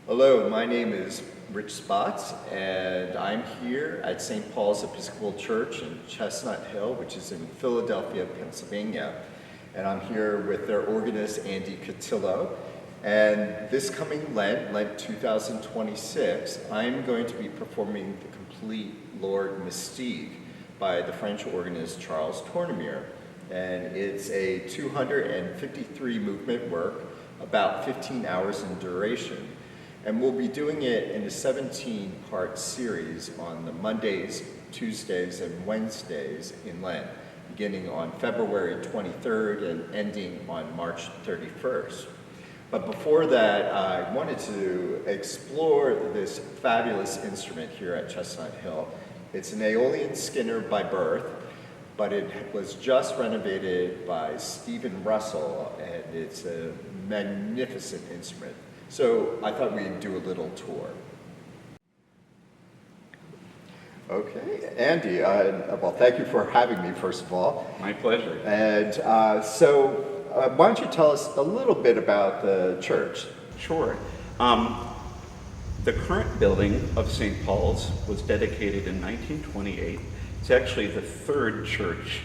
Hello, my name is Rich Spots, and I'm here at St. Paul's Episcopal Church in Chestnut Hill, which is in Philadelphia, Pennsylvania. And I'm here with their organist, Andy Cotillo. And this coming Lent 2026, I'm going to be performing the complete L'Orgue Mystique by the French organist Charles Tournemire. And it's a 253 movement work, about 15 hours in duration. And we'll be doing it in a 17-part series on the Mondays, Tuesdays, and Wednesdays in Lent, beginning on February 23rd and ending on March 31st. But before that, I wanted to explore this fabulous instrument here at Chestnut Hill. It's an Aeolian Skinner by birth, but it was just renovated by Stephen Russell, and it's a magnificent instrument. So I thought we'd do a little tour. Okay, Andy, well, thank you for having me, first of all. My pleasure. And why don't you tell us a little bit about the church? Sure. The current building of St. Paul's was dedicated in 1928. It's actually the third church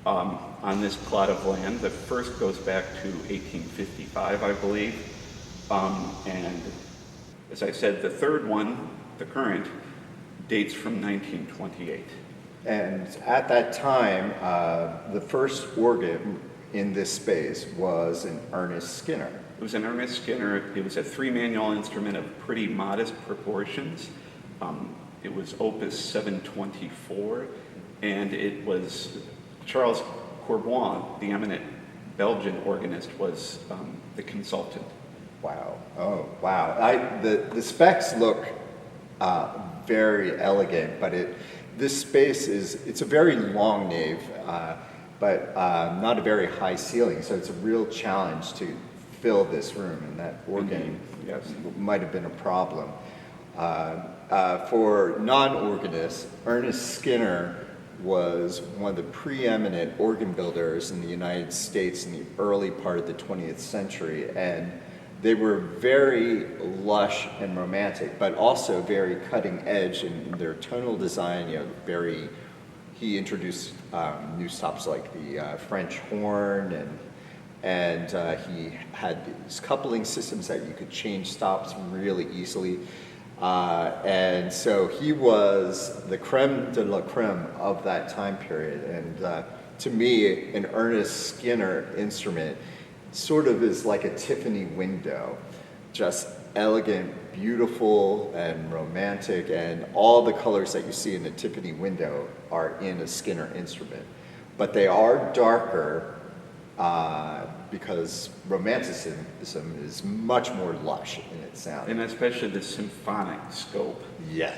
on this plot of land. The first goes back to 1855, I believe. And as I said, the third one, the current, dates from 1928. And at that time, the first organ in this space was an Ernest Skinner. It was an Ernest Skinner. It was a three-manual instrument of pretty modest proportions. It was Opus 724, and it was Charles Corbouin, the eminent Belgian organist, was the consultant. Wow. Oh, wow. The specs look very elegant, but this space it's a very long nave, but not a very high ceiling, so it's a real challenge to fill this room, and that organ might have been a problem. For non-organists, Ernest Skinner was one of the preeminent organ builders in the United States in the early part of the 20th century, and they were very lush and romantic, but also very cutting edge in their tonal design. He introduced new stops like the French horn, and he had these coupling systems that you could change stops really easily. And so he was the creme de la creme of that time period. And to me, an Ernest Skinner instrument sort of is like a Tiffany window, just elegant, beautiful, and romantic, and all the colors that you see in the Tiffany window are in a Skinner instrument. But they are darker because Romanticism is much more lush in its sound. And especially the symphonic scope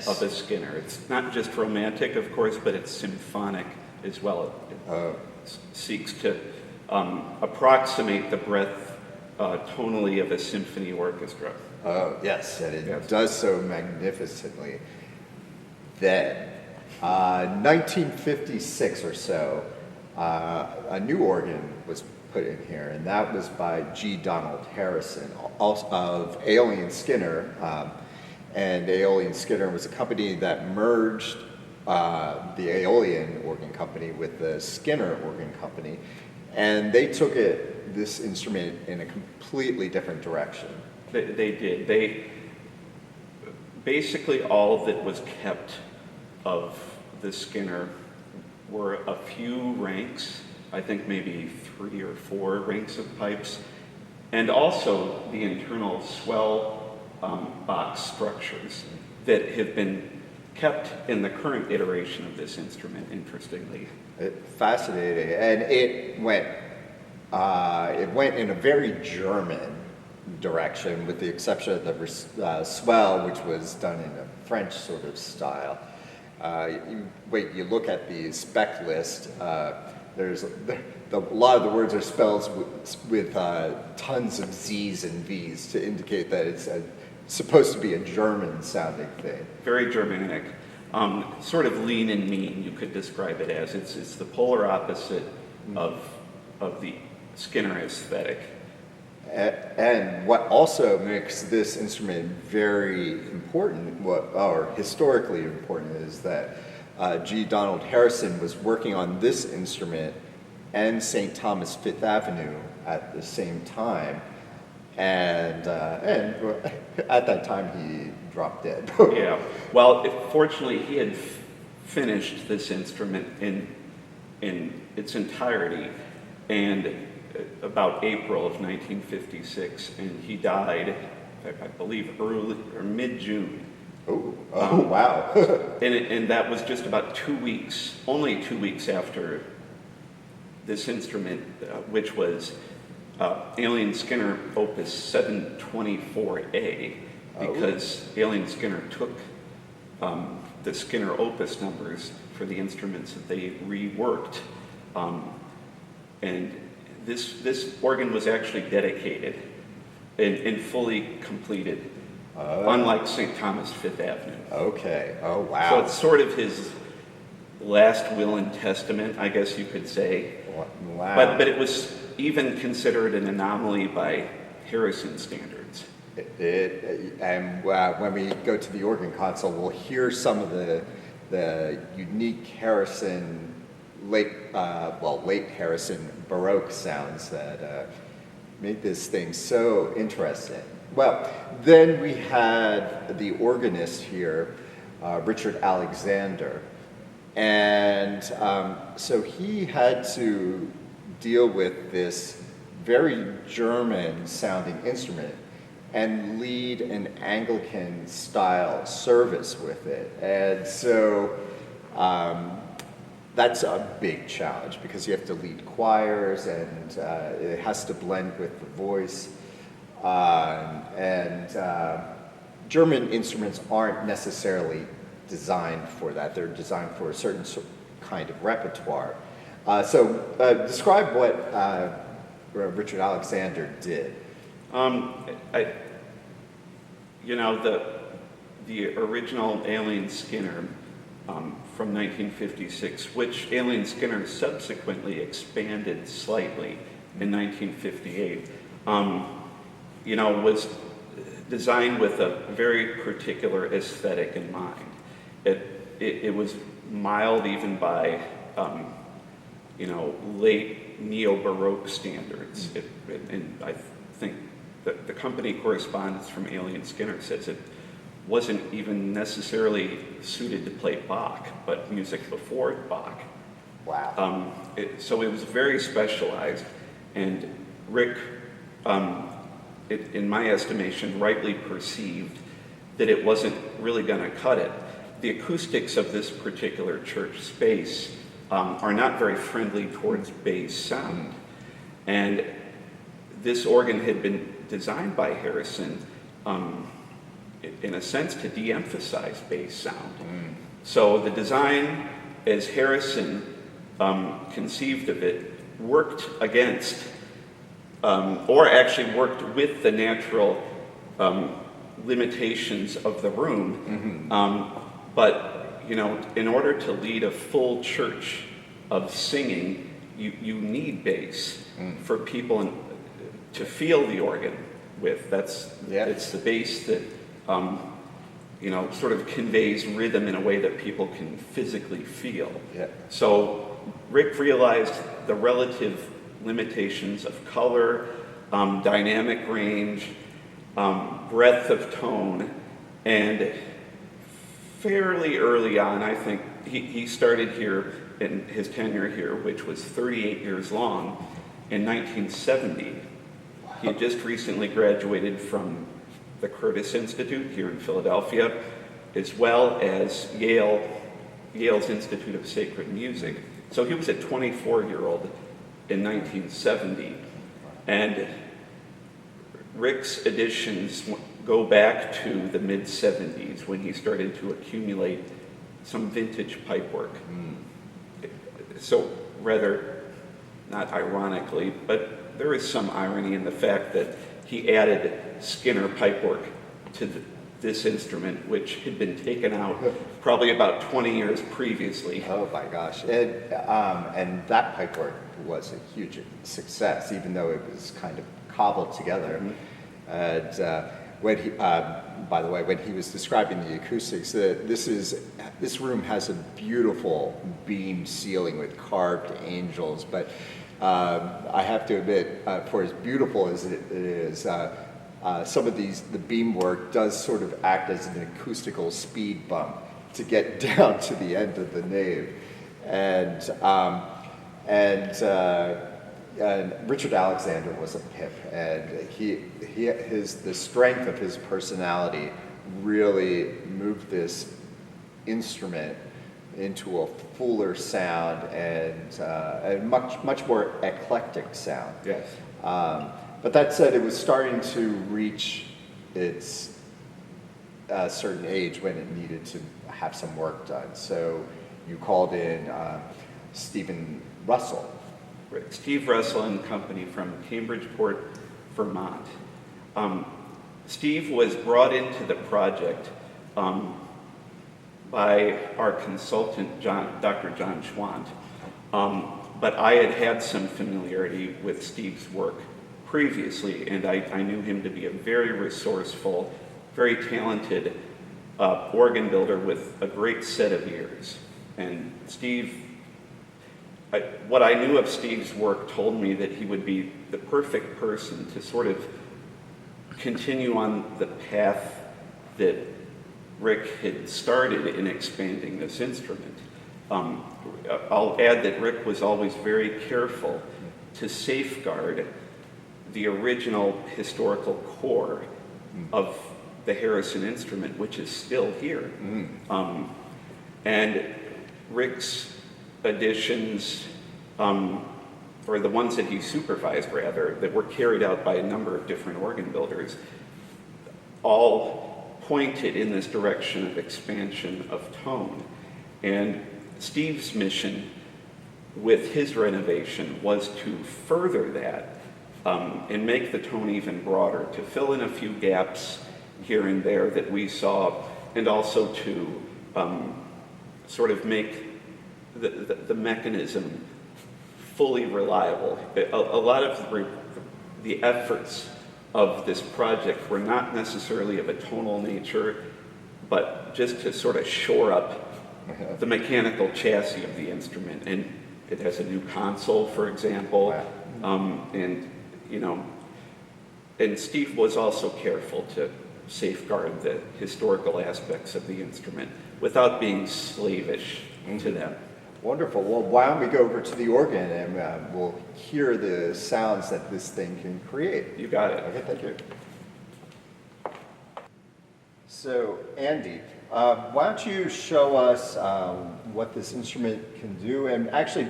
of a Skinner. It's not just romantic, of course, but it's symphonic as well. It seeks to approximate the breadth tonally of a symphony orchestra. Oh, yes, and it does so magnificently. Then, 1956 or so, a new organ was put in here, and that was by G. Donald Harrison, also of Aeolian Skinner. And Aeolian Skinner was a company that merged the Aeolian organ company with the Skinner organ company, and they took this instrument in a completely different direction. They did. Basically all that was kept of the Skinner were a few ranks, I think maybe 3 or 4 ranks of pipes, and also the internal swell box structures that have been kept in the current iteration of this instrument, interestingly. Fascinating, and it went in a very German direction, with the exception of the swell, which was done in a French sort of style. You look at the spec list, there's a lot of the words are spelled with tons of Z's and V's to indicate that it's supposed to be a German-sounding thing. Very Germanic. Sort of lean and mean, you could describe it as. It's the polar opposite of the Skinner aesthetic. And what also makes this instrument very important, or historically important, is that G. Donald Harrison was working on this instrument and St. Thomas Fifth Avenue at the same time. And at that time, he dropped dead. Yeah. Well, fortunately, he had finished this instrument in its entirety, and about April of 1956, and he died, I believe, early or mid-June. Wow. and that was just about 2 weeks, only 2 weeks after this instrument, which was Alien Skinner Opus 724A, because Alien Skinner took the Skinner Opus numbers for the instruments that they reworked. And this organ was actually dedicated and fully completed, unlike St. Thomas Fifth Avenue. Okay. Oh, wow. So it's sort of his last will and testament, I guess you could say. Wow. But it was even considered an anomaly by Harrison standards. And when we go to the organ console, we'll hear some of the unique Harrison, late Harrison Baroque sounds that made this thing so interesting. Well, then we had the organist here, Richard Alexander, and so he had to deal with this very German-sounding instrument and lead an Anglican-style service with it. And so that's a big challenge because you have to lead choirs and it has to blend with the voice. German instruments aren't necessarily designed for that. They're designed for a certain kind of repertoire. So describe what Richard Alexander did. The original Alien Skinner from 1956, which Alien Skinner subsequently expanded slightly in 1958, was designed with a very particular aesthetic in mind. It was mild even by late neo-Baroque standards. And I think that the company correspondence from Alien Skinner says it wasn't even necessarily suited to play Bach, but music before Bach. Wow. So it was very specialized, and Rick, in my estimation, rightly perceived that it wasn't really going to cut it. The acoustics of this particular church space are not very friendly towards bass sound. And this organ had been designed by Harrison in a sense to de-emphasize bass sound. So the design, as Harrison conceived of it, worked against, or actually worked with the natural limitations of the room. But in order to lead a full church of singing, you need bass for people to feel the organ with. It's the bass that sort of conveys rhythm in a way that people can physically feel. Yeah. So Rick realized the relative limitations of color, dynamic range, breadth of tone, and fairly early on, I think, he started here in his tenure here, which was 38 years long, in 1970. He had just recently graduated from the Curtis Institute here in Philadelphia, as well as Yale's Institute of Sacred Music. So he was a 24-year-old in 1970. And Rick's additions go back to the mid-70s when he started to accumulate some vintage pipework. So rather, not ironically, but there is some irony in the fact that he added Skinner pipework to this instrument, which had been taken out probably about 20 years previously. Oh my gosh. And that pipework was a huge success, even though it was kind of cobbled together. And when he, by the way, when he was describing the acoustics, this room has a beautiful beamed ceiling with carved angels. But I have to admit, for as beautiful as it is, some of the beam work does sort of act as an acoustical speed bump to get down to the end of the nave. And Richard Alexander was a pip, and the strength of his personality really moved this instrument into a fuller sound and much more eclectic sound. Yes. But that said, it was starting to reach its certain age when it needed to have some work done. So you called in Stephen Russell. Right. Steve Russell and company from Cambridgeport, Vermont. Steve was brought into the project by our consultant, Dr. John Schwant. But I had some familiarity with Steve's work previously, and I knew him to be a very resourceful, very talented organ builder with a great set of ears. And Steve, what I knew of Steve's work told me that he would be the perfect person to sort of continue on the path that Rick had started in expanding this instrument. I'll add that Rick was always very careful to safeguard the original historical core of the Harrison instrument, which is still here. And Rick's additions, or the ones that he supervised rather, that were carried out by a number of different organ builders, all pointed in this direction of expansion of tone. And Steve's mission with his renovation was to further that and make the tone even broader, to fill in a few gaps here and there that we saw, and also to sort of make the mechanism fully reliable. A lot of the efforts of this project were not necessarily of a tonal nature, but just to sort of shore up the mechanical chassis of the instrument. And it has a new console, for example. Wow. And Steve was also careful to safeguard the historical aspects of the instrument without being slavish to them. Wonderful. Well, why don't we go over to the organ and we'll hear the sounds that this thing can create. You got it. Okay, thank you. So, Andy, why don't you show us what this instrument can do and actually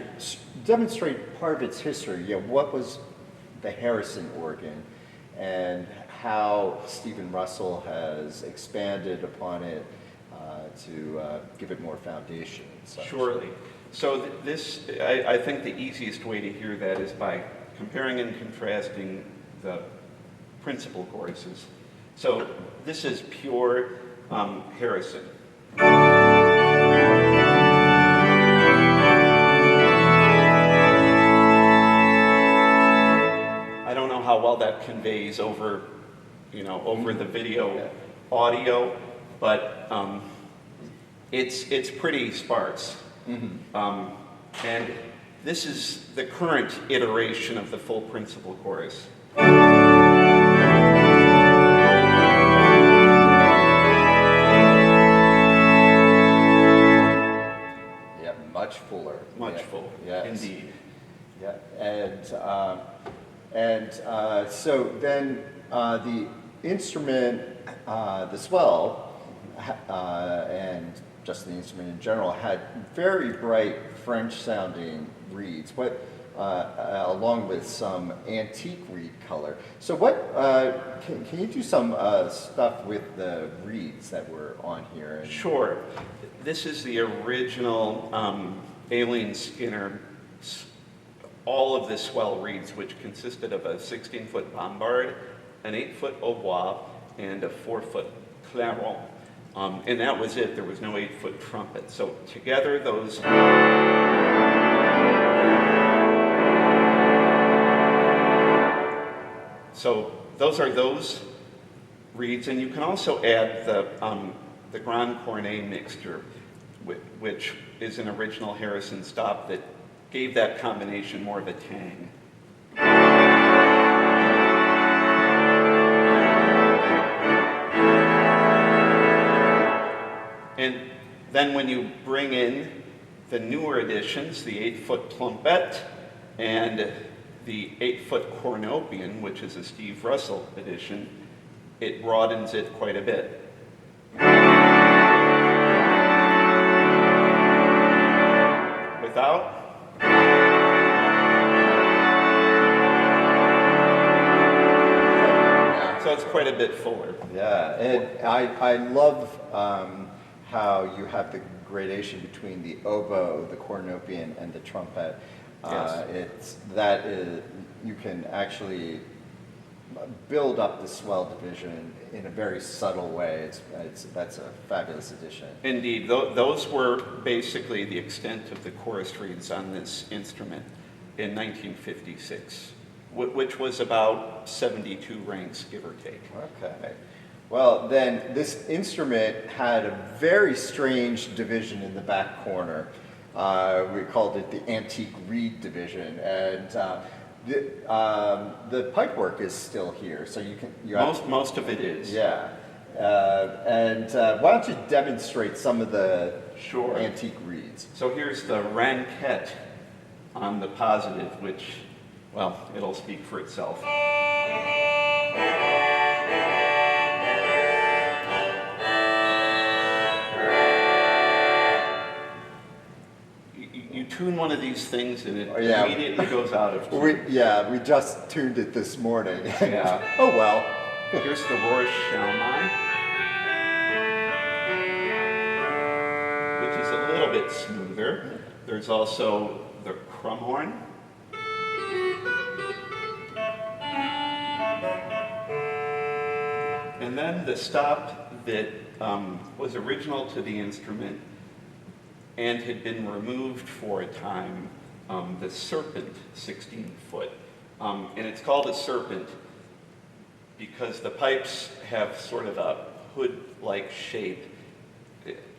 demonstrate part of its history. Yeah, what was the Harrison organ and how Stephen Russell has expanded upon it to give it more foundation and such. Surely. So I think the easiest way to hear that is by comparing and contrasting the principal choruses. So this is pure Harrison. I don't know how well that conveys over, over the video audio, but it's pretty sparse. And this is the current iteration of the full principal chorus. Yeah, much fuller. Much fuller, yes. Indeed. Yeah, and so then the instrument, the swell, and just the instrument in general, had very bright French-sounding reeds, along with some antique reed color. So can you do some stuff with the reeds that were on here? Sure. This is the original Aileen Skinner, all of the swell reeds, which consisted of a 16-foot bombard, an 8-foot hautbois, and a 4-foot clairon. And that was it. There was no 8-foot trumpet. So together those... So those are those reeds, and you can also add the Grand Cornet mixture, which is an original Harrison stop that gave that combination more of a tang. And then when you bring in the newer additions, the 8-foot plumpette and the 8-foot cornopian, which is a Steve Russell edition, it broadens it quite a bit. Without. So it's quite a bit fuller. Yeah, and I love how you have the gradation between the oboe, the cornopian, and the trumpet. Yes. You can actually build up the swell division in a very subtle way. That's a fabulous addition. Indeed, those were basically the extent of the chorus reeds on this instrument in 1956, which was about 72 ranks, give or take. Okay. Well, then this instrument had a very strange division in the back corner. We called it the antique reed division, and the pipework is still here, so Most of it is. Yeah, and why don't you demonstrate some of the Sure. antique reeds? So here's the ranquette on the positive, which, well, it'll speak for itself. You tune one of these things and it immediately goes out of tune. We just tuned it this morning. Yeah. Oh well. Here's the Rohr Schalmei, which is a little bit smoother. There's also the Krummhorn. And then the stop that was original to the instrument and had been removed for a time, the Serpent 16-foot. And it's called a Serpent because the pipes have sort of a hood-like shape,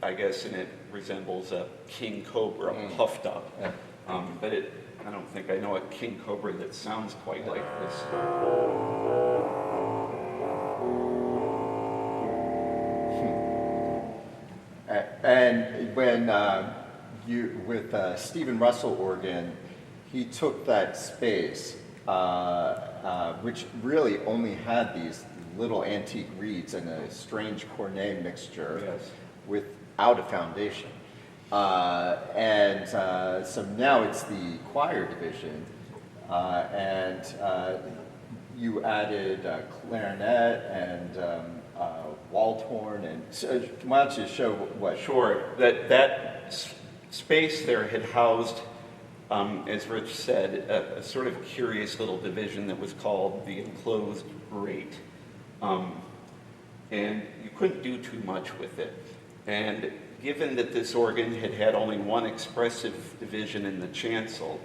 I guess, and it resembles a king cobra puffed up. But I don't think I know a king cobra that sounds quite like this. And when with Stephen Russell organ, he took that space, which really only had these little antique reeds and a strange cornet mixture, Yes. without a foundation. So now it's the choir division, and you added clarinet and waldhorn, and so, why don't you show what? Sure. That space there had housed, as Rich said, a sort of curious little division that was called the enclosed grate. And you couldn't do too much with it. And given that this organ had had only one expressive division in the chancel,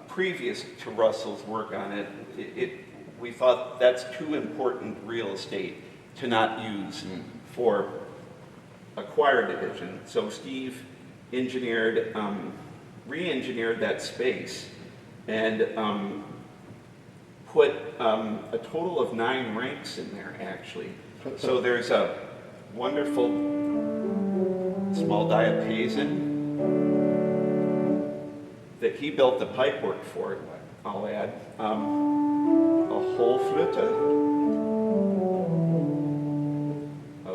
previous to Russell's work on it, we thought that's too important real estate to not use for a choir division. So Steve re-engineered that space and put a total of 9 ranks in there, actually. So there's a wonderful small diapason that he built the pipework for, I'll add. A Hohlflöte, a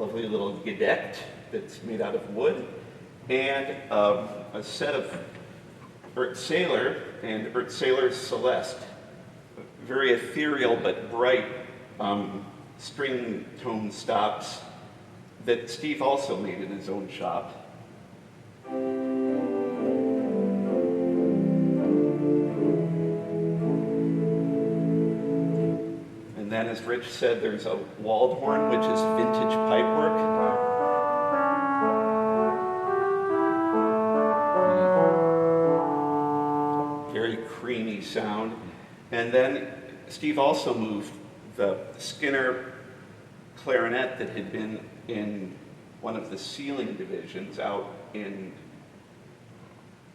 lovely little gedeckt that's made out of wood, and a set of Erzähler and Erzähler Celeste, very ethereal but bright string tone stops that Steve also made in his own shop. And then, as Rich said, there's a Waldhorn, which is vintage pipework. sound. And then Steve also moved the Skinner clarinet that had been in one of the ceiling divisions out in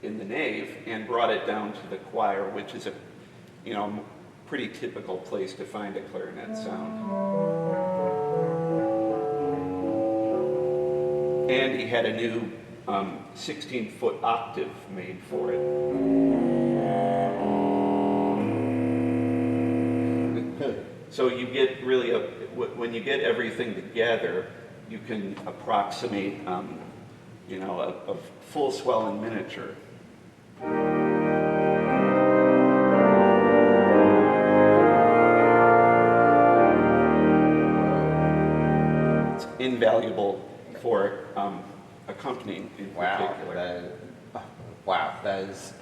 the nave and brought it down to the choir, which is a pretty typical place to find a clarinet sound. And he had a new 16-foot octave made for it. So you get really, when you get everything together, you can approximate, a full swell in miniature. It's invaluable for accompanying in particular. Wow, that is,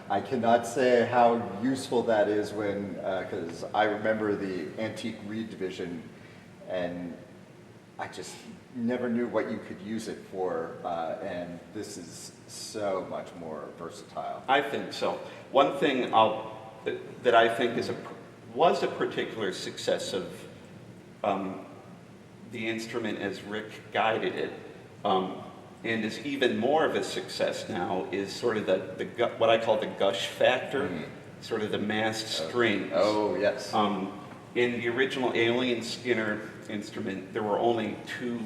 I cannot say how useful that is when, because I remember the antique reed division, and I just never knew what you could use it for, and this is so much more versatile. I think so. One thing that I think was a particular success of the instrument as Rick guided it, and is even more of a success now, is sort of what I call the gush factor, sort of the massed strings. Oh, yes. In the original Alien Skinner instrument, there were only 2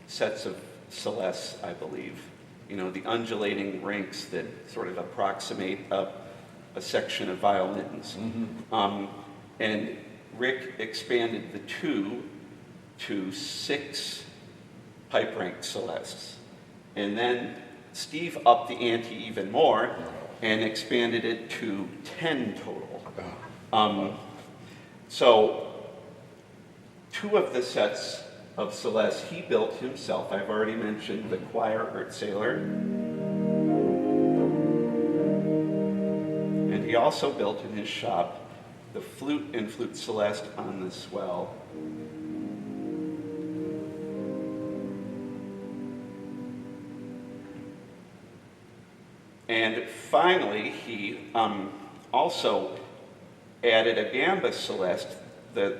sets of celestes, I believe. The undulating ranks that sort of approximate a section of violins. And Rick expanded the 2 to 6 pipe rank celestes. And then Steve upped the ante even more and expanded it to 10 total. So 2 of the sets of celeste he built himself. I've already mentioned the choir Earthsaler. And he also built in his shop the flute and flute celeste on the swell. And finally, he also added a gamba celeste. The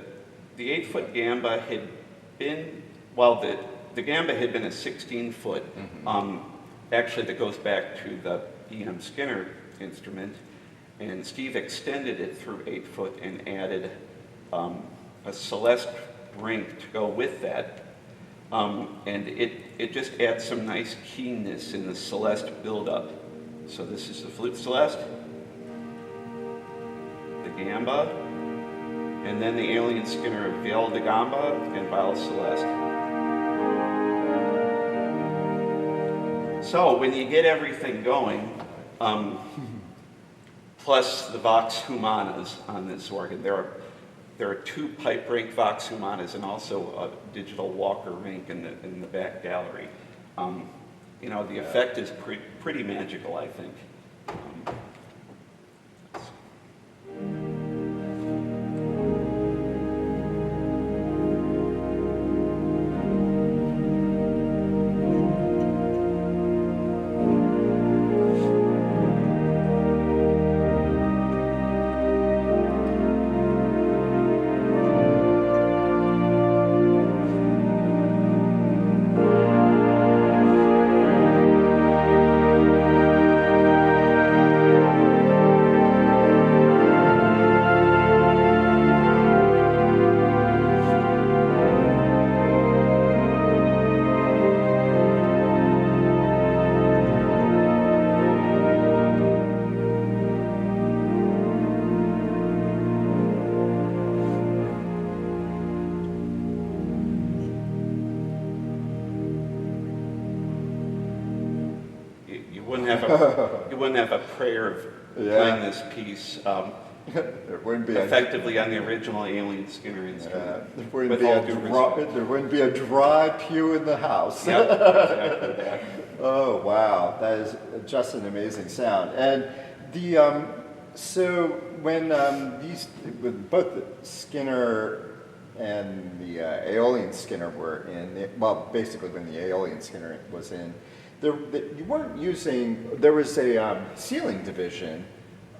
8-foot gamba had been, the gamba had been a 16-foot, actually that goes back to the E.M. Skinner instrument, and Steve extended it through 8-foot and added a celeste brink to go with that. And it just adds some nice keenness in the celeste buildup. So this is the flute celeste, the gamba, and then the Alien Skinner of viol de gamba and viol celeste. So when you get everything going, plus the vox humanas on this organ, there are 2 pipe rank vox humanas and also a digital Walker rank in the back gallery. The effect is pretty magical, I think. You wouldn't have a prayer of playing this piece There wouldn't be effectively on the original Alien Skinner instrument. There wouldn't be a dry pew in the house. Yep, exactly that. Oh wow, that is just an amazing sound. And the so when when both the Skinner and the Aeolian Skinner were in, basically when the Aeolian Skinner was in, you weren't using. There was a ceiling division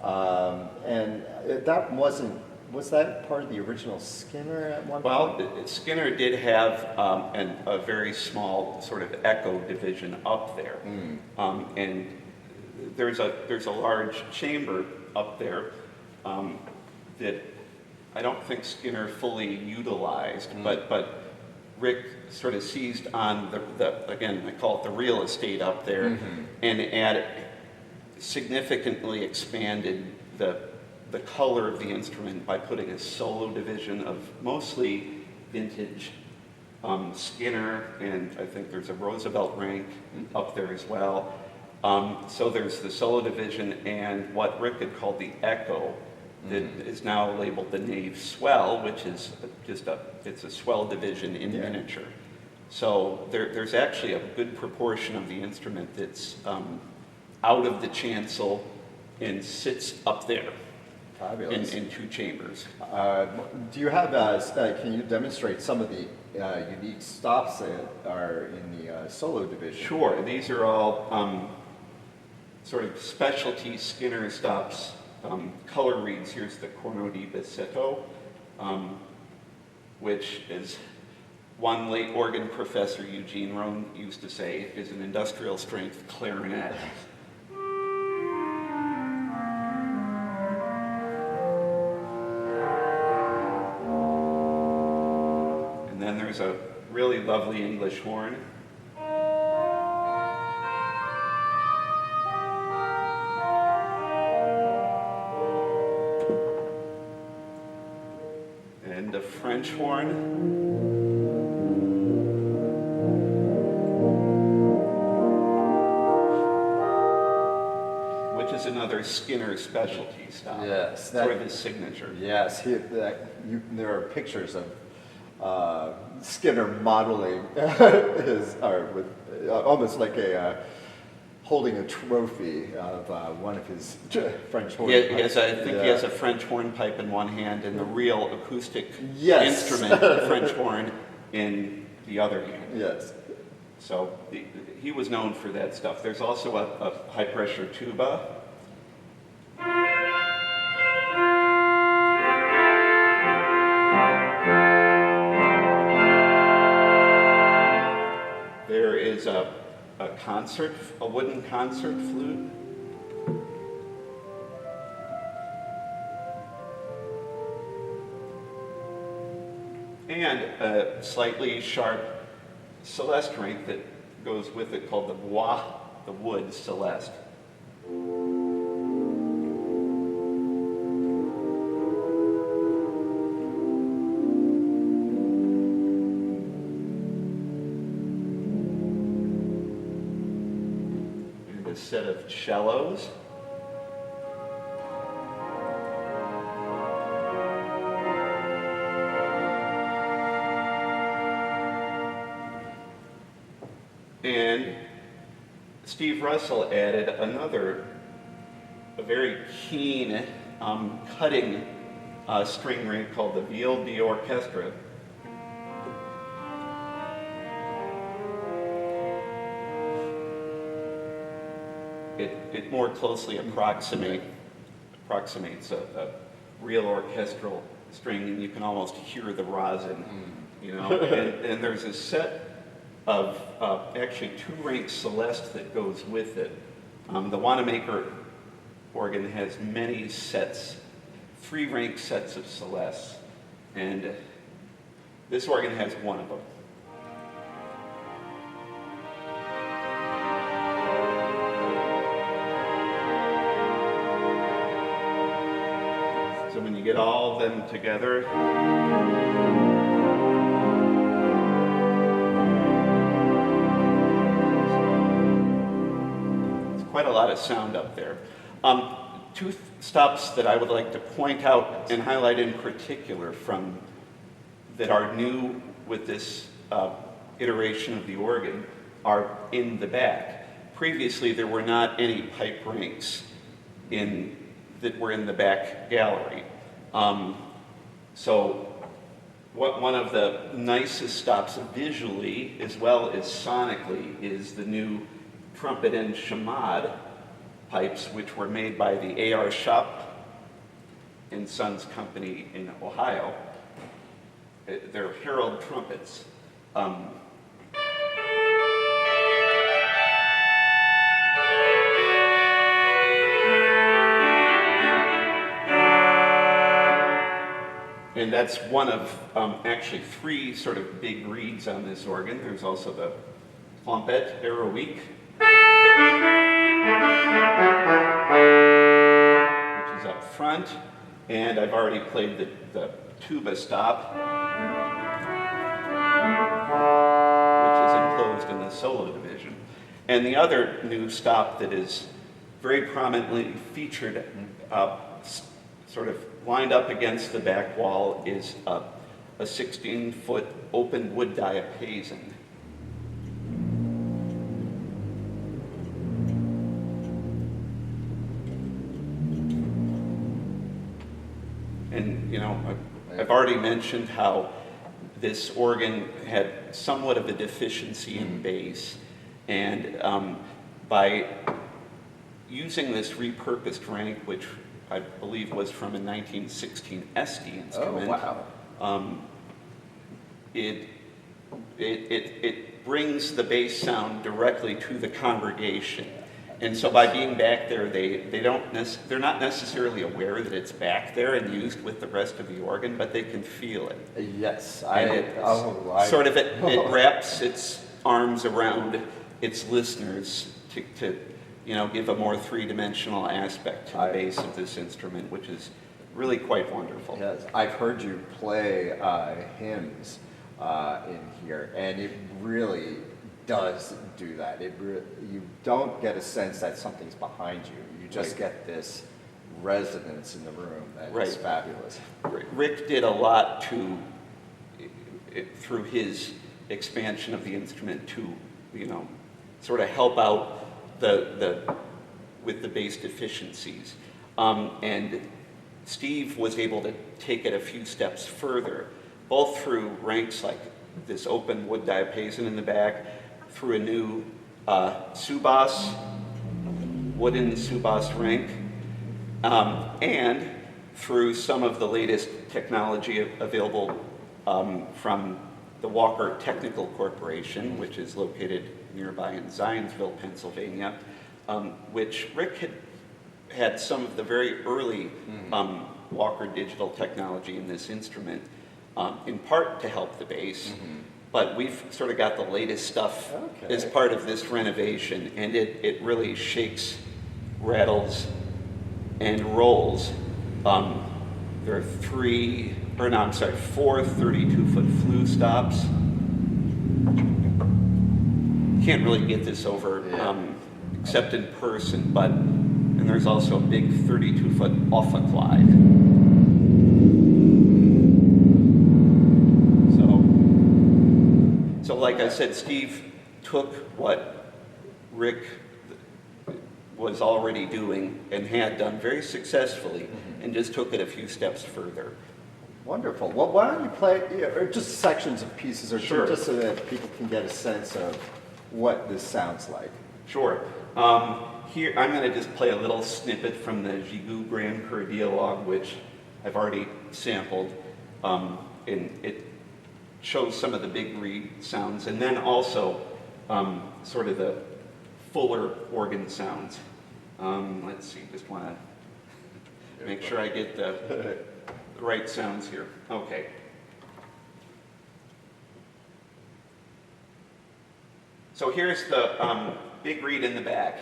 And that wasn't, was that part of the original Skinner at one Well, point? Skinner did have a very small sort of echo division up there. And there's a large chamber up there that I don't think Skinner fully utilized, but Rick sort of seized on the again, I call it the real estate up there, and significantly expanded the color of the instrument by putting a solo division of mostly vintage Skinner, and I think there's a Roosevelt rank up there as well. So there's the solo division and what Rick had called the echo that is now labeled the nave swell, which is just it's a swell division in miniature. So there's actually a good proportion of the instrument that's out of the chancel and sits up there. Fabulous. In two chambers. Do you have, can you demonstrate some of the unique stops that are in the solo division? Sure, these are all sort of specialty Skinner stops, color reads. Here's the Corno di Bassetto, which is one late organ professor, Eugene Rohn, used to say is an industrial strength clarinet. And then there's a really lovely English horn. And a French horn. Which is another Skinner specialty stop. Yes. Sort of his signature. Yes, there are pictures of Skinner modeling his, or with almost like holding a trophy of one of his French horn pipes. I think he has a French hornpipe in one hand and the real acoustic Yes. instrument, the French horn, in the other hand. Yes. So he was known for that stuff. There's also a high-pressure tuba. There is a wooden concert flute. And a slightly sharp Celeste rank that goes with it called the bois, the wood Celeste. And a set of cellos. And Steve Russell added a very keen, cutting string rank called the Viol d'Orchestra. It more closely approximates a real orchestral string, and you can almost hear the rosin, you know. And there's a set of actually 2 rank Celeste that goes with it. The Wanamaker organ has many sets, 3 rank sets of Celeste, and this organ has one of them. So when you get all of them together, quite a lot of sound up there. 2 stops that I would like to point out and highlight in particular that are new with this iteration of the organ are in the back. Previously, there were not any pipe ranks that were in the back gallery. So one of the nicest stops visually as well as sonically is the new trumpet and chamade pipes, which were made by the A.R. Shop and Sons Company in Ohio. They're Herald trumpets. And that's one of actually three sort of big reeds on this organ. There's also the Flompette Héroïque, which is up front. And I've already played the tuba stop, which is enclosed in the solo division. And the other new stop that is very prominently featured, sort of lined up against the back wall, is a 16-foot open wood diapason. And, you know, I've already mentioned how this organ had somewhat of a deficiency in bass. And by using this repurposed rank, which I believe was from a 1916 Esty instrument. Oh, wow. It brings the bass sound directly to the congregation. And so by being back there, they're not necessarily aware that it's back there and used with the rest of the organ, but they can feel it. Yes. It wraps its arms around its listeners to give a more three-dimensional aspect to the bass of this instrument, which is really quite wonderful. Yes, I've heard you play hymns in here, and it really does do that. You don't get a sense that something's behind you. You just get this resonance in the room that is fabulous. Rick did a lot through his expansion of the instrument to, sort of help out with the bass deficiencies. And Steve was able to take it a few steps further, both through ranks like this open wood diapason in the back, through a new subas, wooden subas rank, and through some of the latest technology available from the Walker Technical Corporation, which is located nearby in Zionsville, Pennsylvania, which Rick had some of the very early Walker digital technology in this instrument, in part to help the bass, but we've sort of got the latest stuff as part of this renovation, and it really shakes, rattles, and rolls. There are four 32-foot flue stops. Can't really get this over except in person, and there's also a big 32-foot ophiclide. So like I said, Steve took what Rick was already doing and had done very successfully and just took it a few steps further. Wonderful. Well, why don't you play or just sections of pieces, or just so that people can get a sense of what this sounds like? Sure. Here, I'm going to just play a little snippet from the Gigoux Grand Chœur Dialogue, which I've already sampled, and it shows some of the big reed sounds, and then also sort of the fuller organ sounds. Let's see, just want to make sure I get the right sounds here. Okay. So here's the big reed in the back.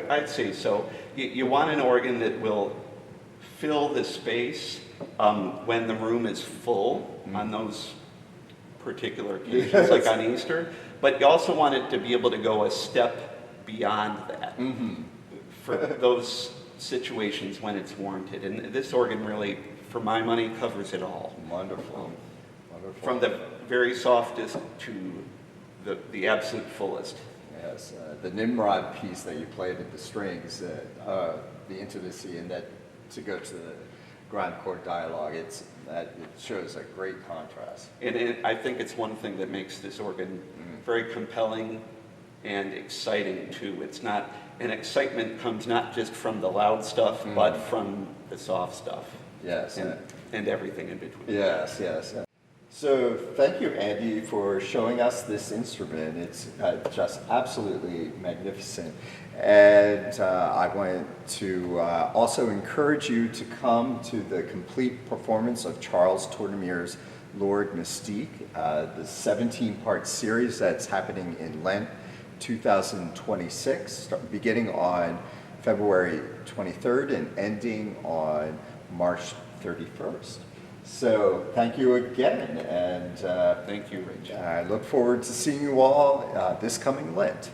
I'd say so. You want an organ that will fill the space when the room is full on those particular occasions, like on Easter, but you also want it to be able to go a step beyond that. for those situations when it's warranted. And this organ really, for my money, covers it all. Wonderful. Wonderful. From the very softest to the absolute fullest. Yes, the Nimrod piece that you played at the strings, the intimacy, and that to go to the grand chord dialogue, it shows a great contrast. And I think it's one thing that makes this organ very compelling and exciting too. It's not, and excitement comes not just from the loud stuff, but from the soft stuff. Yes. And everything in between. Yes, yes. So thank you, Andy, for showing us this instrument. It's just absolutely magnificent. And I want to also encourage you to come to the complete performance of Charles Tournemire's L'Orgue Mystique, the 17-part series that's happening in Lent 2026, beginning on February 23rd and ending on March 31st. So thank you again, and thank you, Rich. I look forward to seeing you all this coming Lent.